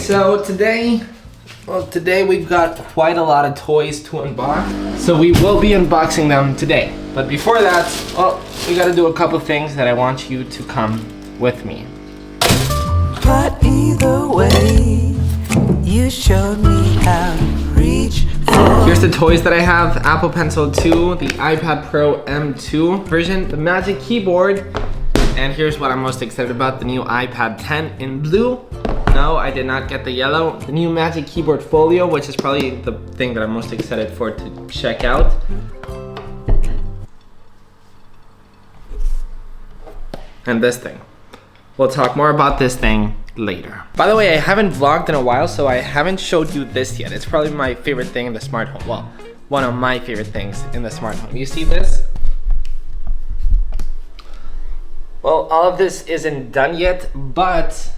so today we've got quite a lot of toys to unbox. So we will be unboxing them today. But before that, well, we gotta do a couple things that I want you to come with me. But either way, you showed me how to reach for. Here's the toys that I have: Apple Pencil 2, the iPad Pro M2 version, the Magic Keyboard, and here's what I'm most excited about, the new iPad 10 in blue. No, I did not get the yellow. The new Magic Keyboard Folio, which is probably the thing that I'm most excited for to check out. And this thing. We'll talk more about this thing later. By the way, I haven't vlogged in a while, so I haven't showed you this yet. It's probably my favorite thing in the smart home. Well, one of my favorite things in the smart home. You see this? Well, all of this isn't done yet, but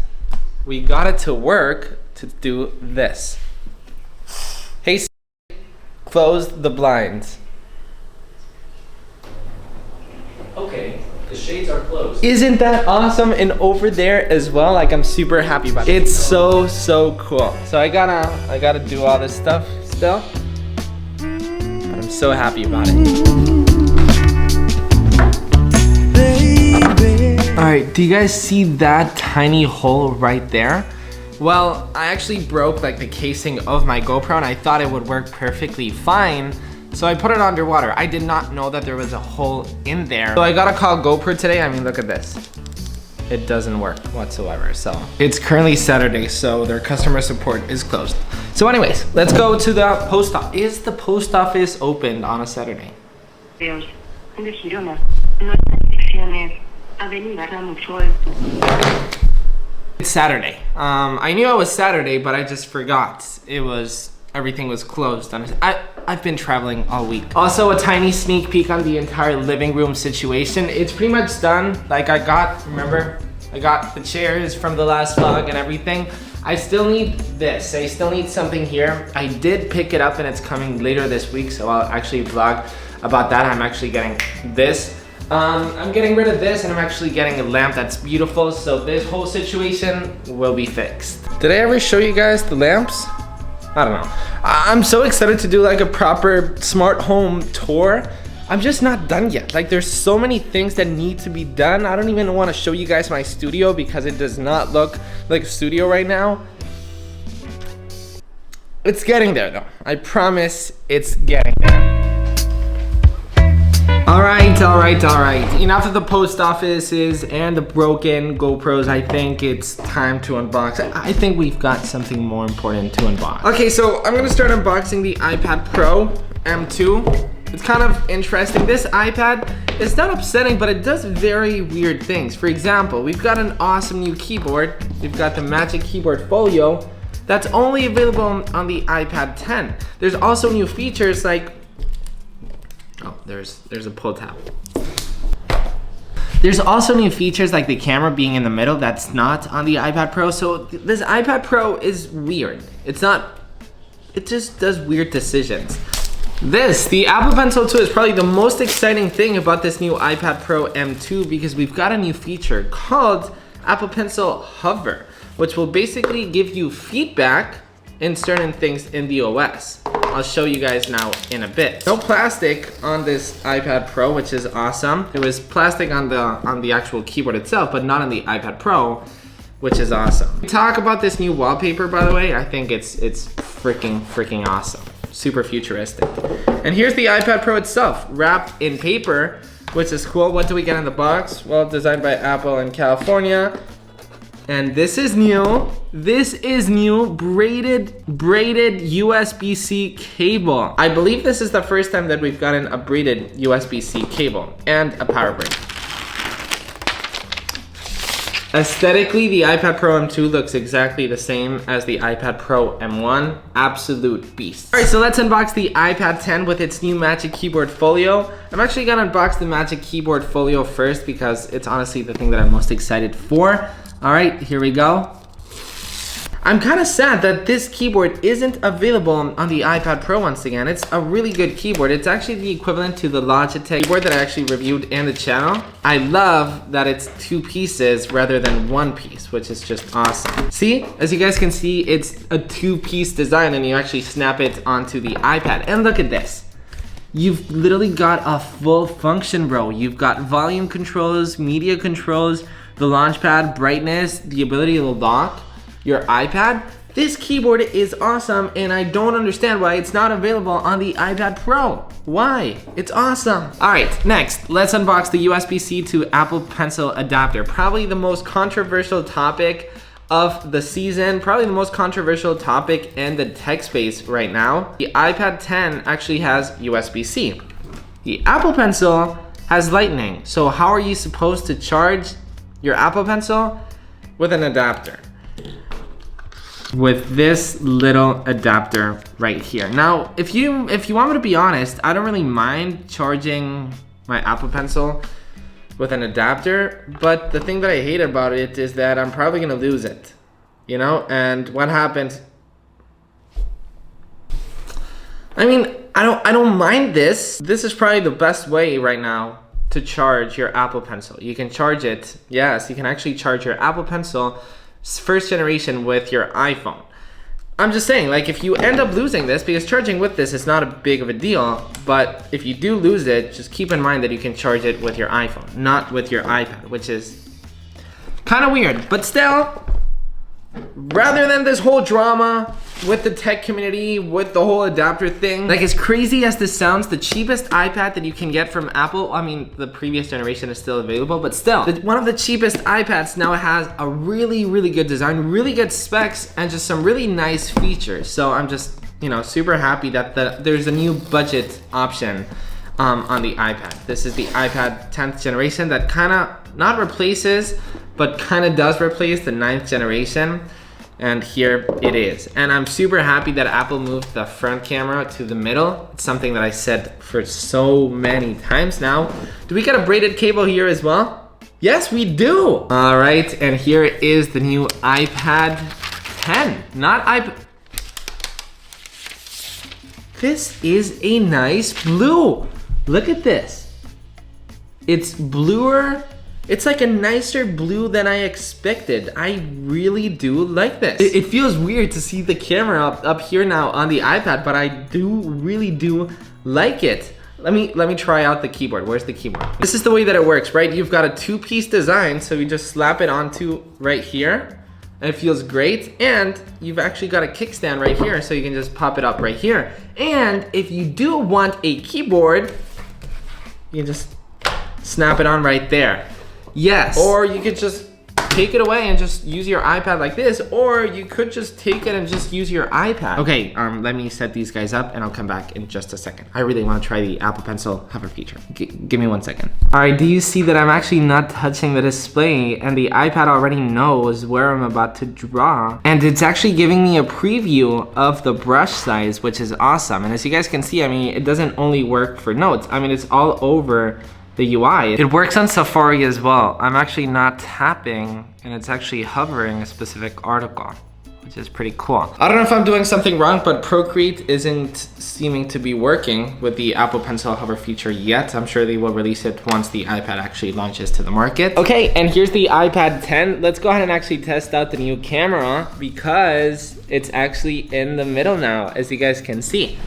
we got it to work to do this. Hey, close the blinds. Okay, the shades are closed. Isn't that awesome? And over there as well, like, I'm super happy about it. It's so cool. So I gotta do all this stuff still, but I'm so happy about it. Alright, do you guys see that tiny hole right there? Well, I actually broke like the casing of my GoPro and I thought it would work perfectly fine, so I put it underwater. I did not know that there was a hole in there. So I gotta call GoPro today. I mean, look at this. It doesn't work whatsoever. So it's currently Saturday, so their customer support is closed. So anyways, let's go to the post office. Is the post office opened on a Saturday? It's Saturday. I knew it was Saturday, but I just forgot. Everything was closed. I've been traveling all week. Also, a tiny sneak peek on the entire living room situation. It's pretty much done. Like remember, I got the chairs from the last vlog and everything. I still need this. I still need something here. I did pick it up and it's coming later this week, so I'll actually vlog about that. I'm actually getting this. I'm getting rid of this and I'm actually getting a lamp that's beautiful, so this whole situation will be fixed. Did I ever show you guys the lamps? I don't know. I'm so excited to do like a proper smart home tour. I'm just not done yet. Like, there's so many things that need to be done. I don't even want to show you guys my studio because it does not look like a studio right now. It's getting there though. I promise it's getting there. All right. Enough of the post offices and the broken GoPros. I think it's time to unbox. I think we've got something more important to unbox. Okay, so I'm gonna start unboxing the iPad Pro M2. It's kind of interesting. This iPad is not upsetting, but it does very weird things. For example, we've got an awesome new keyboard. We've got the Magic Keyboard Folio that's only available on the iPad 10. There's also new features like, oh, there's a pull tab. There's also new features like the camera being in the middle that's not on the iPad Pro. So this iPad Pro is weird. It just does weird decisions. The Apple Pencil 2 is probably the most exciting thing about this new iPad Pro M2 because we've got a new feature called Apple Pencil Hover, which will basically give you feedback in certain things in the OS. I'll show you guys now in a bit. No plastic on this iPad Pro, which is awesome. There was plastic on the actual keyboard itself, but not on the iPad Pro, which is awesome. Talk about this new wallpaper, by the way. I think it's freaking awesome. Super futuristic. And here's the iPad Pro itself, wrapped in paper, which is cool. What do we get in the box? Well, designed by Apple in California. And this is new. This is new braided USB-C cable. I believe this is the first time that we've gotten a braided USB-C cable and a power brick. Aesthetically, the iPad Pro M2 looks exactly the same as the iPad Pro M1. Absolute beast. All right, so let's unbox the iPad 10 with its new Magic Keyboard Folio. I'm actually gonna unbox the Magic Keyboard Folio first because it's honestly the thing that I'm most excited for. All right, here we go. I'm kind of sad that this keyboard isn't available on the iPad Pro once again. It's a really good keyboard. It's actually the equivalent to the Logitech keyboard that I actually reviewed in the channel. I love that it's 2 pieces rather than 1 piece, which is just awesome. See, as you guys can see, it's a 2-piece design and you actually snap it onto the iPad. And look at this. You've literally got a full function, bro. You've got volume controls, media controls, the launchpad, brightness, the ability to lock your iPad. This keyboard is awesome and I don't understand why it's not available on the iPad Pro. Why? It's awesome. All right, next, let's unbox the USB-C to Apple Pencil adapter. Probably the most controversial topic of the season, probably the most controversial topic in the tech space right now. The iPad 10 actually has USB-C. The Apple Pencil has Lightning. So how are you supposed to charge your Apple Pencil? With an adapter. With this little adapter right here. Now, if you want me to be honest, I don't really mind charging my Apple Pencil with an adapter, but the thing that I hate about it is that I'm probably gonna lose it, you know? And what happens? I mean, I don't mind this. This is probably the best way right now to charge your Apple Pencil. You can charge it, yes, you can actually charge your Apple Pencil first generation with your iPhone. I'm just saying, like, if you end up losing this, because charging with this is not a big of a deal, but if you do lose it, just keep in mind that you can charge it with your iPhone, not with your iPad, which is kind of weird. But still, rather than this whole drama with the tech community, with the whole adapter thing, like, as crazy as this sounds, the cheapest iPad that you can get from Apple, I mean, the previous generation is still available, but still, one of the cheapest iPads now has a really, really good design, really good specs, and just some really nice features. So I'm just, you know, super happy that there's a new budget option on the iPad. This is the iPad 10th generation that kind of not replaces, but kind of does replace the 9th generation. And here it is. And I'm super happy that Apple moved the front camera to the middle. It's something that I said for so many times now. Do we get a braided cable here as well? Yes, we do. All right, and here is the new iPad 10, not iPad. This is a nice blue. Look at this. It's bluer. It's like a nicer blue than I expected. I really do like this. It feels weird to see the camera up here now on the iPad, but I really do like it. Let me try out the keyboard. Where's the keyboard? This is the way that it works, right? You've got a 2-piece design, so you just slap it onto right here, and it feels great. And you've actually got a kickstand right here, so you can just pop it up right here. And if you do want a keyboard, you can just snap it on right there. Yes. Or you could just take it away and just use your iPad like this, or you could just take it and just use your iPad. Okay, let me set these guys up and I'll come back in just a second. I really want to try the Apple Pencil hover feature. Give me 1 second. All right, do you see that I'm actually not touching the display and the iPad already knows where I'm about to draw? And it's actually giving me a preview of the brush size, which is awesome. And as you guys can see, I mean, it doesn't only work for notes. I mean, it's all over the UI. It works on Safari as well. I'm actually not tapping and it's actually hovering a specific article, which is pretty cool. I don't know if I'm doing something wrong, but Procreate isn't seeming to be working with the Apple Pencil hover feature yet. I'm sure they will release it once the iPad actually launches to the market. Okay, and here's the iPad 10. Let's go ahead and actually test out the new camera because it's actually in the middle now, as you guys can see.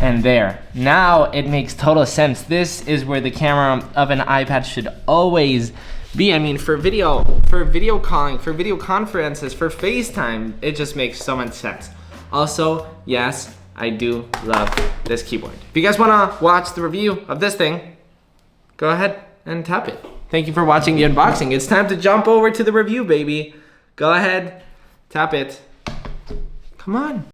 And there. Now it makes total sense. This is where the camera of an iPad should always be. I mean, for video calling, for video conferences, for FaceTime, it just makes so much sense. Also, yes, I do love this keyboard. If you guys wanna watch the review of this thing, go ahead and tap it. Thank you for watching the unboxing. It's time to jump over to the review, baby. Go ahead, tap it. Come on.